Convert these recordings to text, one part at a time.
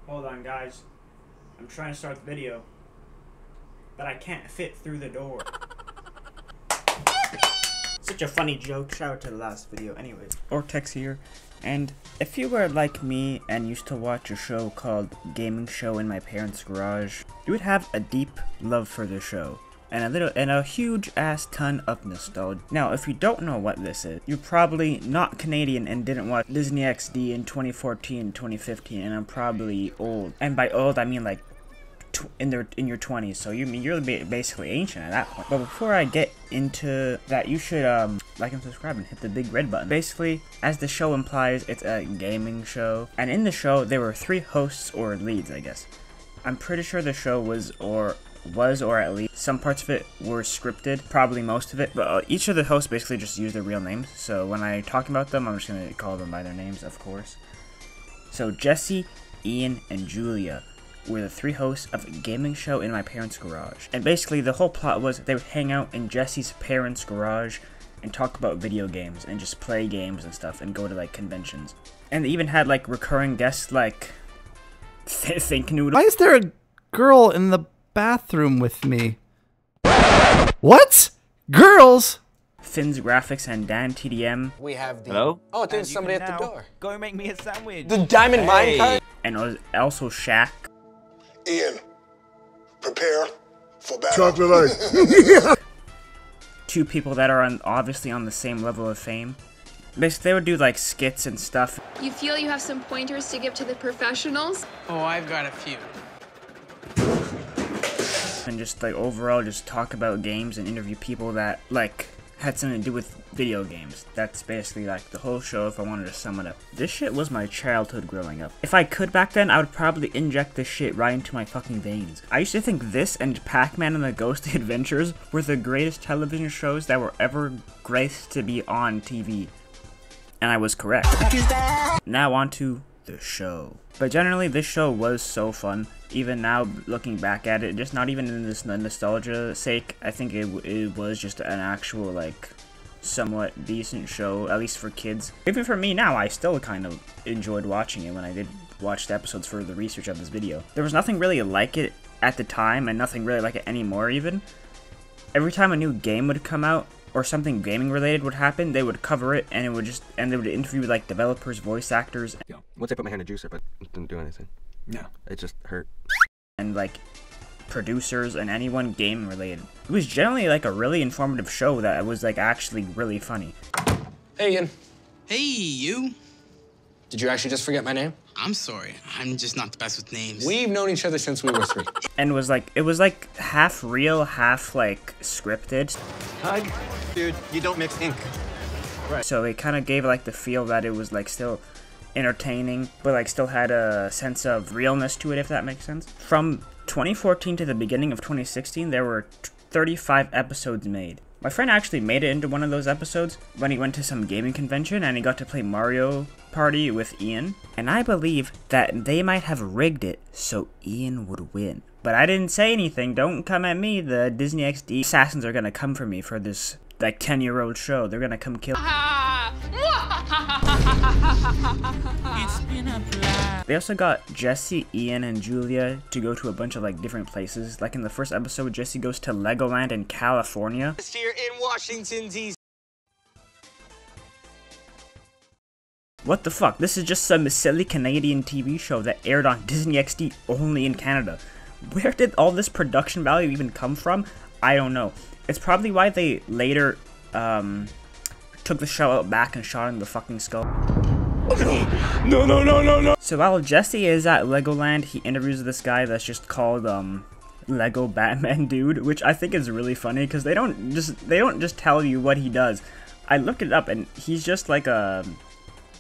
Hold on, guys. I'm trying to start the video, but I can't fit through the door. Such a funny joke. Shout out to the last video. Anyways, Ortex here, and if you were like me and used to watch a show called Gaming Show in My Parents' Garage, you would have a deep love for the show. And a huge ass ton of nostalgia. Now, if you don't know what this is, you're probably not Canadian and didn't watch Disney XD in 2014, 2015, and I'm probably old. And by old, I mean like in your 20s. So you're basically ancient at that point. But before I get into that, you should like and subscribe and hit the big red button. Basically, as the show implies, it's a gaming show, and in the show there were 3 hosts or leads, I guess. I'm pretty sure the show was or at least some parts of it were scripted, probably most of it, but each of the hosts basically just used their real names, so when I talk about them, I'm just going to call them by their names, of course. So Jesse, Ian, and Julia were the 3 hosts of a gaming show in my parents' garage, and basically the whole plot was they would hang out in Jesse's parents' garage and talk about video games and just play games and stuff and go to like conventions. And they even had like recurring guests like thinknoodles. Why is there a girl in the bathroom with me? What? Girls? Finn's Graphics and dantdm. We have the... Hello? Oh, there's somebody at the door. Go make me a sandwich. The diamond minecart? And also Shaq. Ian, prepare for battle. Chocolate ice. 2 people that are obviously on the same level of fame. Basically, they would do like skits and stuff. You feel you have some pointers to give to the professionals? Oh, I've got a few. And just like overall just talk about games and interview people that like had something to do with video games. That's basically like the whole show if I wanted to sum it up. This shit was my childhood growing up. If I could back then, I would probably inject this shit right into my fucking veins. I used to think this and Pac-Man and the Ghostly Adventures were the greatest television shows that were ever graced to be on TV. And I was correct. Now on to the show. But generally, this show was so fun. Even now, looking back at it, just not even in this nostalgia sake, I think it was just an actual, like, somewhat decent show, at least for kids. Even for me now, I still kind of enjoyed watching it when I did watch the episodes for the research of this video. There was nothing really like it at the time, and nothing really like it anymore, even. Every time a new game would come out, or something gaming related would happen, they would cover it, and they would interview like developers, voice actors. Yo, once I put my hand in a juicer, but it didn't do anything. No. It just hurt. And like producers and anyone gaming related. It was generally like a really informative show that was like actually really funny. Hey, Ian. Hey, you. Did you actually just forget my name? I'm sorry. I'm just not the best with names. We've known each other since we were 3. And it was like half real, half like scripted. Hug? Dude, you don't mix ink. Right. So it kind of gave like the feel that it was like still entertaining, but like still had a sense of realness to it, if that makes sense. From 2014 to the beginning of 2016, there were 35 episodes made. My friend actually made it into one of those episodes when he went to some gaming convention and he got to play Mario Party with Ian. And I believe that they might have rigged it so Ian would win. But I didn't say anything. Don't come at me. The Disney XD assassins are gonna come for me for this like 10-year-old show. They're gonna come kill. They also got Jesse, Ian, and Julia to go to a bunch of like different places. Like in the first episode, Jesse goes to Legoland in California. Here in Washington, D.C. What the fuck? This is just some silly Canadian TV show that aired on Disney XD only in Canada. Where did all this production value even come from? I don't know. It's probably why they later took the show out back and shot in the fucking skull. No. So while Jesse is at Legoland, he interviews this guy that's just called Lego Batman Dude, which I think is really funny because they don't just tell you what he does. I looked it up and he's just like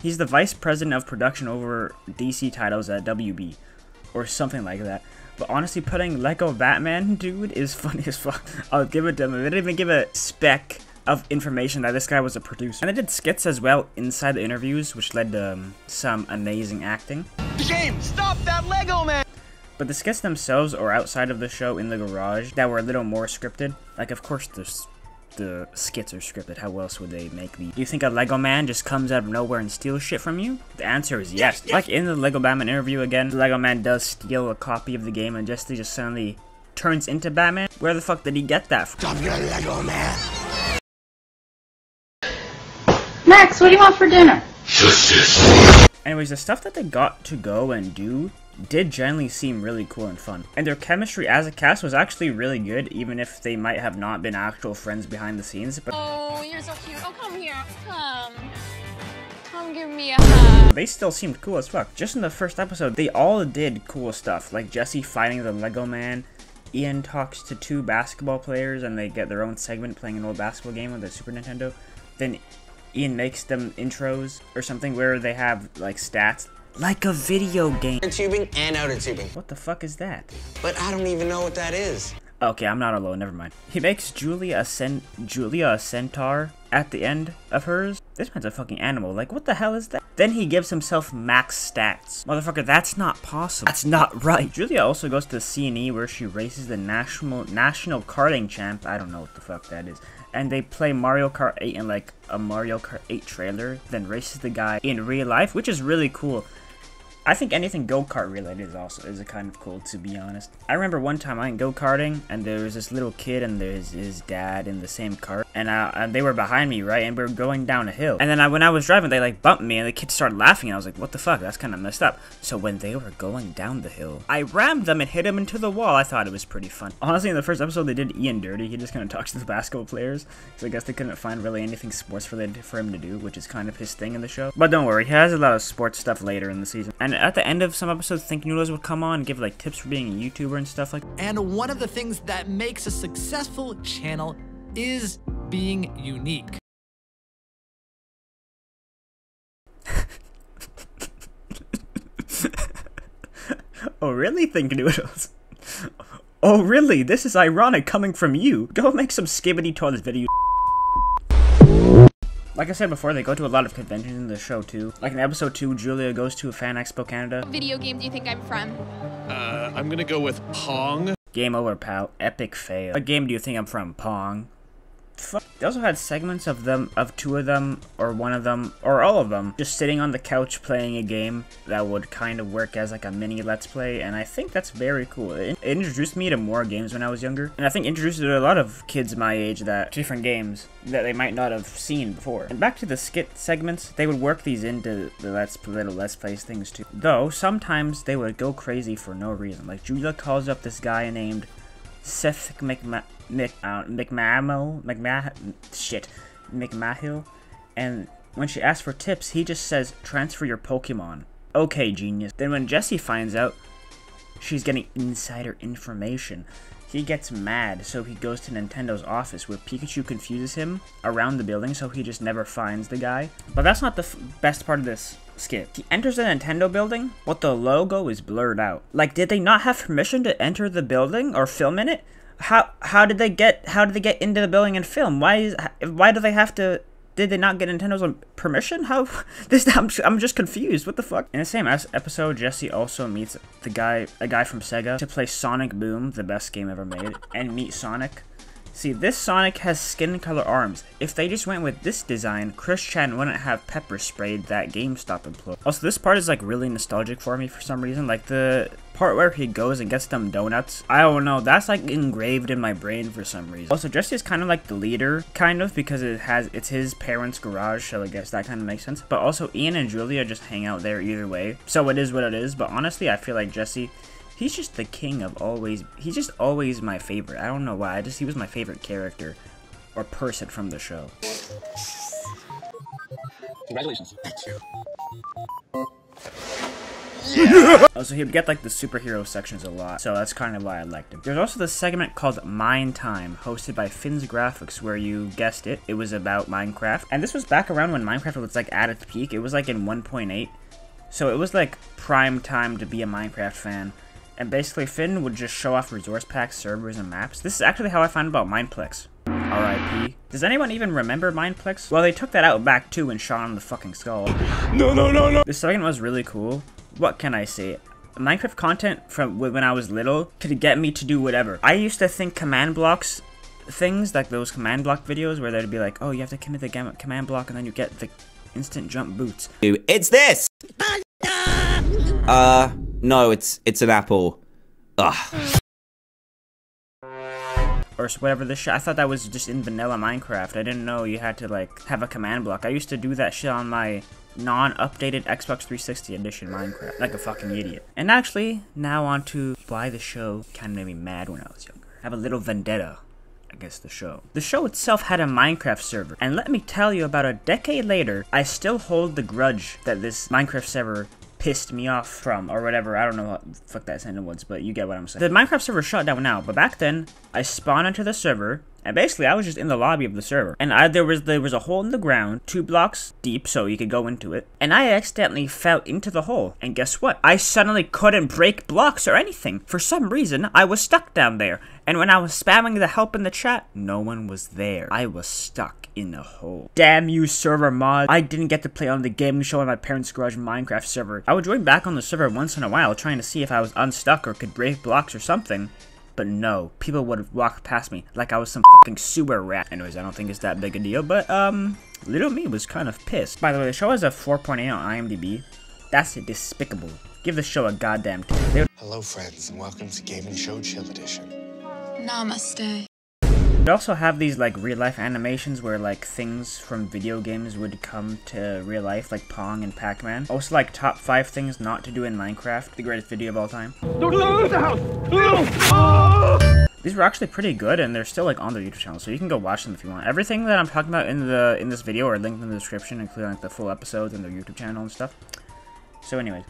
he's the vice president of production over DC titles at WB or something like that. But honestly, putting Lego Batman Dude is funny as fuck. I'll give it to him. They didn't even give a speck of information that this guy was a producer. And they did skits as well inside the interviews, which led to some amazing acting. Game, stop that Lego man! But the skits themselves or outside of the show in the garage that were a little more scripted. Like, of course, there's the skits are scripted. How else would they make these? Do you think a Lego man just comes out of nowhere and steals shit from you? The answer is yes. Like in the Lego Batman interview again, the Lego man does steal a copy of the game and just suddenly turns into Batman. Where the fuck did he get that from? Stop your Lego man. Max, what do you want for dinner? Anyways, the stuff that they got to go and do did generally seem really cool and fun. And their chemistry as a cast was actually really good, even if they might have not been actual friends behind the scenes. But Oh, you're so cute. Oh, come here. Come give me a hug. they still seemed cool as fuck. Just in the first episode, they all did cool stuff, like Jesse fighting the Lego man. Ian talks to 2 basketball players and they get their own segment playing an old basketball game with the Super Nintendo. Then Ian makes them intros or something where they have like stats. Like a video game. Inner tubing and outer tubing. What the fuck is that? But I don't even know what that is. Okay, I'm not alone, never mind. He makes Julia a centaur at the end of hers. This man's a fucking animal, like what the hell is that? Then he gives himself max stats. Motherfucker, that's not possible. That's not right. Julia also goes to C&E where she races the national karting champ. I don't know what the fuck that is. And they play Mario Kart 8 in like a Mario Kart 8 trailer, then races the guy in real life, which is really cool. I think anything go-kart related is kind of cool, to be honest. I remember one time I went go-karting, and there was this little kid and there's his dad in the same cart, and they were behind me, right, and we were going down a hill. And then when I was driving, they like bumped me, and the kids started laughing, and I was like, what the fuck, that's kind of messed up. So when they were going down the hill, I rammed them and hit them into the wall. I thought it was pretty fun. Honestly, in the first episode, they did Ian dirty. He just kind of talks to the basketball players, so I guess they couldn't find really anything sports related for him to do, which is kind of his thing in the show. But don't worry, he has a lot of sports stuff later in the season. And at the end of some episodes, thinknoodles would come on and give like tips for being a YouTuber and stuff like that. And one of the things that makes a successful channel is being unique. Oh really, thinknoodles? Oh really, this is ironic coming from you. Go make some skibbity toilets video. Like I said before, they go to a lot of conventions in the show too. Like in episode 2, Julia goes to a Fan Expo Canada. What video game do you think I'm from? I'm gonna go with Pong. Game over, pal. Epic fail. What game do you think I'm from? Pong. Fuck. They also had segments of 2 of them, or 1 of them, or all of them, just sitting on the couch playing a game that would kind of work as like a mini Let's Play, and I think that's very cool. It introduced me to more games when I was younger, and I think introduced it to a lot of kids my age that different games that they might not have seen before. And back to the skit segments, they would work these into the little Let's Plays things too. Though, sometimes they would go crazy for no reason. Like, Julia calls up this guy named Seth McMahill, and when she asks for tips, he just says, transfer your Pokemon. Okay, genius. Then when Jesse finds out she's getting insider information, he gets mad, so he goes to Nintendo's office where Pikachu confuses him around the building, so he just never finds the guy. But that's not the best part of this skit. He enters the Nintendo building, but the logo is blurred out. Like, did they not have permission to enter the building or film in it? How did they get into the building and film? Why do they have to? Did they not get Nintendo's permission? I'm just confused. What the fuck? In the same episode, Jesse also meets a guy from Sega to play Sonic Boom, the best game ever made, and meet Sonic. See, this Sonic has skin color arms. If they just went with this design, Chris Chan wouldn't have pepper sprayed that GameStop employee. Also, this part is like really nostalgic for me for some reason. Like the part where he goes and gets them donuts. I don't know, that's like engraved in my brain for some reason. Also, Jesse is kind of like the leader, kind of, because it's his parents' garage, so I guess that kind of makes sense. But also, Ian and Julia just hang out there either way. So it is what it is, but honestly, I feel like Jesse, he's just the king of always. He's just always my favorite. I don't know why. He was my favorite character or person from the show. Congratulations. Thank you. Yeah. Also, he'd get like the superhero sections a lot, so that's kind of why I liked him. There's also this segment called Mine Time, hosted by Finn's Graphics, where you guessed it, it was about Minecraft. And this was back around when Minecraft was like at its peak. It was like in 1.8, so it was like prime time to be a Minecraft fan. And basically, Finn would just show off resource packs, servers, and maps. This is actually how I found about Mineplex. R.I.P. Does anyone even remember Mineplex? Well, they took that out back too and shot on the fucking skull. No. This segment was really cool. What can I say? Minecraft content from when I was little could get me to do whatever. I used to think command blocks things, like those command block videos where they'd be like, oh, you have to commit the command block and then you get the instant jump boots. It's this! No, it's an apple. Ugh. Or whatever this shit. I thought that was just in vanilla Minecraft. I didn't know you had to like have a command block. I used to do that shit on my non-updated Xbox 360 edition Minecraft, like a fucking idiot. And actually, now on to why the show kind of made me mad when I was younger. I have a little vendetta against the show. The show itself had a Minecraft server, and let me tell you, about a decade later, I still hold the grudge that this Minecraft server pissed me off from, or whatever. I don't know what the fuck that sentence was, but you get what I'm saying. The Minecraft server shut down now, but back then, I spawned into the server, and basically I was just in the lobby of the server. And there was a hole in the ground, 2 blocks deep, so you could go into it. And I accidentally fell into the hole. And guess what? I suddenly couldn't break blocks or anything. For some reason, I was stuck down there. And when I was spamming the help in the chat, no one was there. I was stuck in a hole. Damn you, server mod. I didn't get to play on the gaming show on my parents' garage Minecraft server. I would join back on the server once in a while, trying to see if I was unstuck or could break blocks or something. But no, people would walk past me like I was some fucking sewer rat. Anyways, I don't think it's that big a deal, but little me was kind of pissed. By the way, the show has a 4.8 on IMDb. That's despicable. Give the show a goddamn Hello, friends, and welcome to Gaming Show Chill Edition. Namaste. They also have these like real life animations where like things from video games would come to real life, like Pong and Pac-Man. Also like top 5 things not to do in Minecraft, the greatest video of all time. These were actually pretty good, and they're still like on their YouTube channel, so you can go watch them if you want. Everything that I'm talking about in this video are linked in the description, including like the full episodes and their YouTube channel and stuff. So anyways,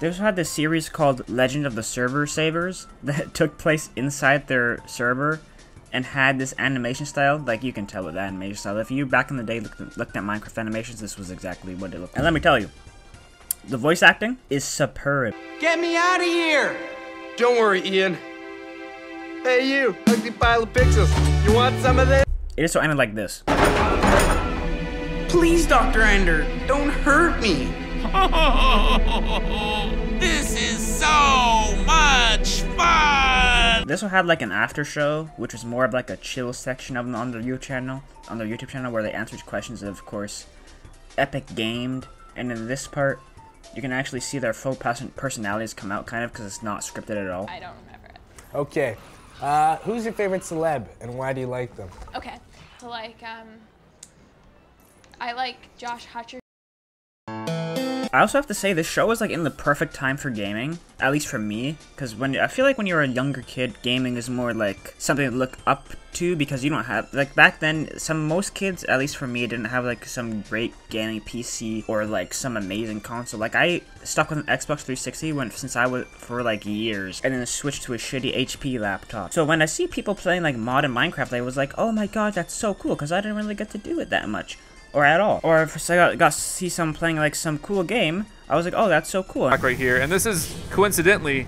they also had this series called Legend of the Server Savers that took place inside their server and had this animation style. Like, you can tell with the animation style. If you back in the day looked at Minecraft animations, this was exactly what it looked like. And let me tell you, the voice acting is superb. Get me out of here! Don't worry, Ian. Hey, you, ugly pile of pixels. You want some of this? It is so ended like this. Please, Dr. Ender, don't hurt me. This is so much fun! This will have like an after show, which was more of like a chill section of them on their YouTube channel, where they answered questions of course, Epic Gamed, and in this part, you can actually see their full personalities come out, kind of, because it's not scripted at all. I don't remember it. Okay, who's your favorite celeb, and why do you like them? Okay, so like, I like Josh Hutcherson. I also have to say, this show is like in the perfect time for gaming, at least for me, because I feel like when you're a younger kid, gaming is more like something to look up to, because you don't have, like back then, most kids, at least for me, didn't have like some great gaming PC or like some amazing console. Like I stuck with an Xbox 360 since I was for like years, and then switched to a shitty HP laptop. So when I see people playing like mod and Minecraft, I was like, oh my god, that's so cool, because I didn't really get to do it that much. Or at all. Or if I got to see someone playing like some cool game, I was like, oh, that's so cool. Right here, and this is coincidentally,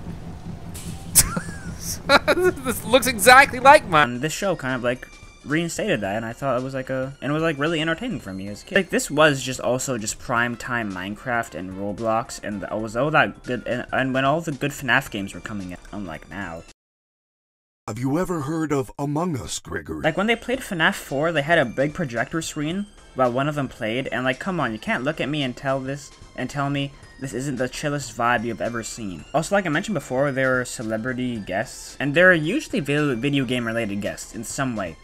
this looks exactly like mine. And this show kind of like reinstated that, and I thought it was like and it was like really entertaining for me as a kid. Like this was just also just prime time Minecraft and Roblox, and it was all that good, and when all the good FNAF games were coming in, unlike now. Have you ever heard of Among Us, Gregory? Like when they played FNAF 4, they had a big projector screen while one of them played, and like, come on, you can't look at me and tell me this isn't the chillest vibe you've ever seen. Also, like I mentioned before, there are celebrity guests, and they're usually video game related guests in some way.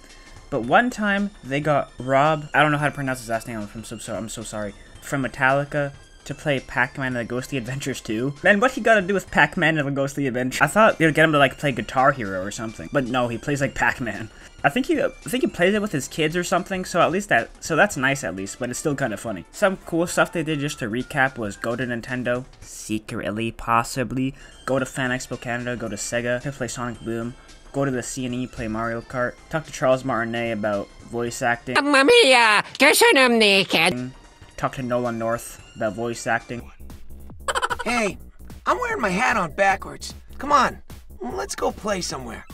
But one time, they got Rob, I don't know how to pronounce his last name, I'm so sorry, from Metallica, to play Pac-Man and the Ghostly Adventures 2. Man, what he gotta do with Pac-Man and the Ghostly Adventures? I thought they would get him to like play Guitar Hero or something, but no, he plays like Pac-Man. I think he plays it with his kids or something, so that's nice at least, but it's still kind of funny. Some cool stuff they did, just to recap, was go to Nintendo, secretly, possibly, go to Fan Expo Canada, go to Sega to play Sonic Boom, go to the CNE, play Mario Kart, talk to Charles Martinet about voice acting. Mamma mia, guess I'm naked. Talk to Nolan North about voice acting. Hey, I'm wearing my hat on backwards. Come on, let's go play somewhere.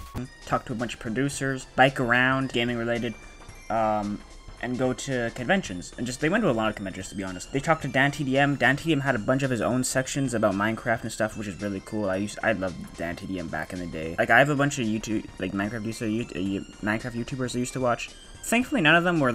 Talk to a bunch of producers, bike around, gaming related, and go to conventions. And they went to a lot of conventions, to be honest. They talked to dantdm. dantdm had a bunch of his own sections about Minecraft and stuff, which is really cool. I loved dantdm back in the day. Like, I have a bunch of YouTube, like, Minecraft YouTubers I used to watch. Thankfully, none of them were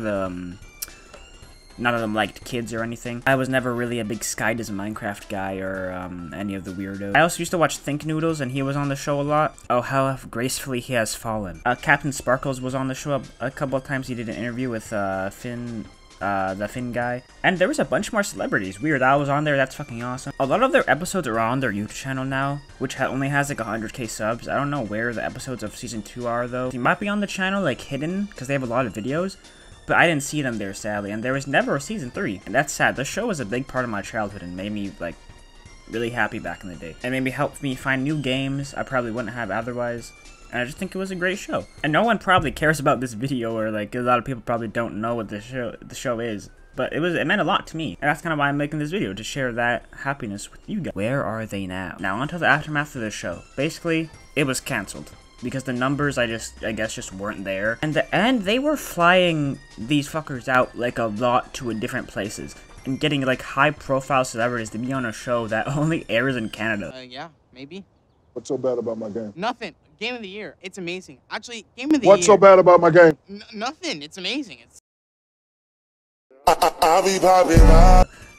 none of them liked kids or anything. I was never really a big Sky Does Minecraft guy or any of the weirdos. I also used to watch Thinknoodles, and he was on the show a lot. Oh, how gracefully he has fallen. Captainsparkles was on the show a couple of times. He did an interview with Finn, the Finn guy. And there was a bunch more celebrities. Weird Al was on there. That's fucking awesome. A lot of their episodes are on their YouTube channel now, which only has like 100k subs. I don't know where the episodes of season 2 are though. They might be on the channel like hidden because they have a lot of videos. But I didn't see them there, sadly, and there was never a season 3, and that's sad. The show was a big part of my childhood and made me, like, really happy back in the day. And maybe helped me find new games I probably wouldn't have otherwise, and I just think it was a great show. And no one probably cares about this video, or, like, a lot of people probably don't know what the show is, but it meant a lot to me, and that's kind of why I'm making this video, to share that happiness with you guys. Where are they now? Now, onto the aftermath of the show. Basically, it was cancelled. Because the numbers, I guess, just weren't there. And they were flying these fuckers out, like, a lot to different places. And getting, like, high-profile celebrities to be on a show that only airs in Canada. Yeah, maybe. What's so bad about my game? Nothing. Game of the year. It's amazing. Actually, game of the year. What's so bad about my game? Nothing. It's amazing. It's...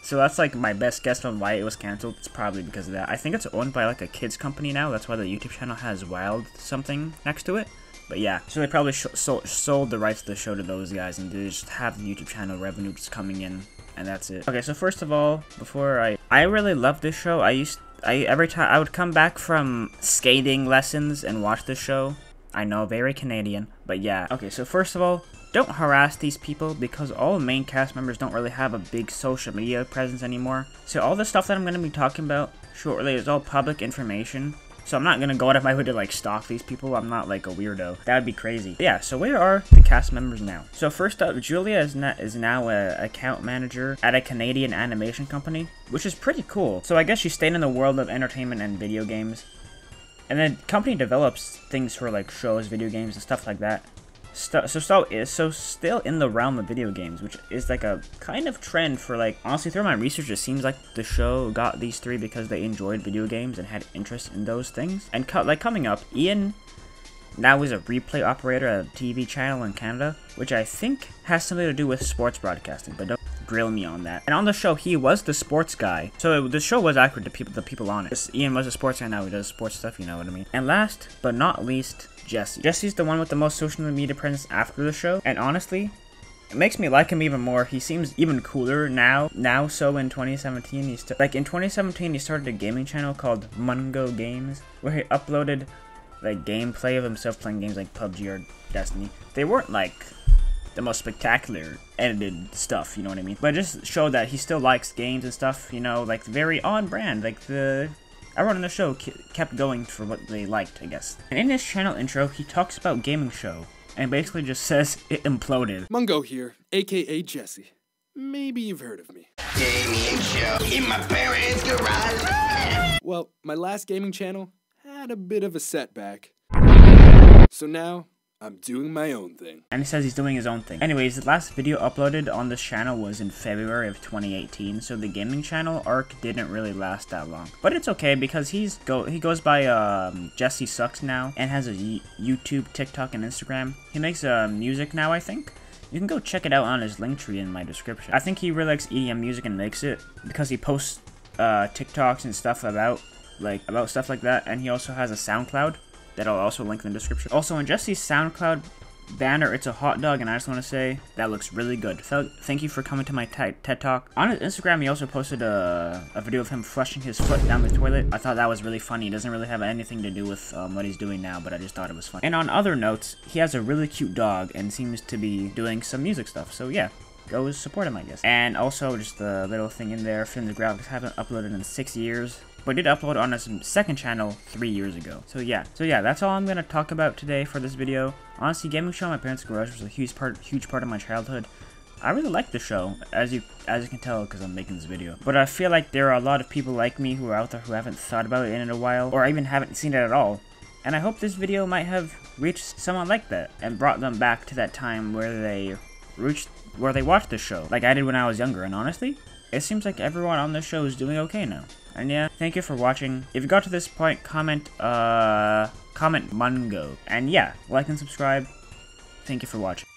So that's like my best guess on why it was cancelled. It's probably because of that. I think it's owned by like a kids company now. That's why the YouTube channel has Wild something next to it. But yeah, so they probably sold the rights to the show to those guys, and they just have the YouTube channel revenue just coming in, and that's it. Okay, so first of all, before I really loved this show. Every time I would come back from skating lessons and watch this show. I know, very Canadian, but yeah. Okay, so first of all, don't harass these people because all main cast members don't really have a big social media presence anymore. So all the stuff that I'm going to be talking about shortly is all public information. So I'm not going to go out of my way to like stalk these people. I'm not like a weirdo. That would be crazy. But yeah, so where are the cast members now? So first up, Julia is now an account manager at a Canadian animation company, which is pretty cool. So I guess she's staying in the world of entertainment and video games. And the company develops things for like shows, video games, and stuff like that. So still in the realm of video games, which is like a kind of trend for like, honestly through my research it seems like the show got these three because they enjoyed video games and had interest in those things. And like coming up, Ian now is a replay operator at a TV channel in Canada, which I think has something to do with sports broadcasting, but don't grill me on that. And on the show, he was the sports guy, so the show was accurate to the people on it. Ian was a sports guy, now he does sports stuff, you know what I mean. And last but not least, Jesse. Jesse's the one with the most social media presence after the show, and honestly, it makes me like him even more. He seems even cooler now. So in 2017, in 2017, he started a gaming channel called Mungo Games, where he uploaded like gameplay of himself playing games like PUBG or Destiny. They weren't like the most spectacular edited stuff, you know what I mean? But it just showed that he still likes games and stuff, you know, like very on brand. Like everyone on the show kept going for what they liked, I guess. And in his channel intro, he talks about gaming show and basically just says it imploded. Mungo here, aka Jesse. Maybe you've heard of me. Gaming show in my parents' garage. Well, my last gaming channel had a bit of a setback. So now, I'm doing my own thing. And he says he's doing his own thing. Anyways, the last video uploaded on this channel was in February of 2018, so the gaming channel arc didn't really last that long. But it's okay because he goes by jessesuks now and has a YouTube, TikTok, and Instagram. He makes music now, I think. You can go check it out on his link tree in my description. I think he really likes EDM music and makes it because he posts TikToks and stuff about stuff like that, and he also has a SoundCloud that I'll also link in the description. Also, on Jesse's SoundCloud banner, it's a hot dog, and I just want to say that looks really good. Thank you for coming to my TED Talk. On his Instagram, he also posted a video of him flushing his foot down the toilet. I thought that was really funny. It doesn't really have anything to do with what he's doing now, but I just thought it was funny. And on other notes, he has a really cute dog and seems to be doing some music stuff, so yeah. Go support him, I guess. And also, just a little thing in there, Film the Graphics haven't uploaded in 6 years, but did upload on his second channel 3 years ago. So yeah, that's all I'm gonna talk about today for this video. Honestly, gaming show in my parents' garage was a huge part of my childhood. I really like the show, as you can tell because I'm making this video. But I feel like there are a lot of people like me who are out there who haven't thought about it in a while, or even haven't seen it at all. And I hope this video might have reached someone like that and brought them back to that time where they reach where they watch the show, like I did when I was younger, and honestly, it seems like everyone on this show is doing okay now. And yeah, thank you for watching. If you got to this point, comment Mungo. And yeah, like and subscribe. Thank you for watching.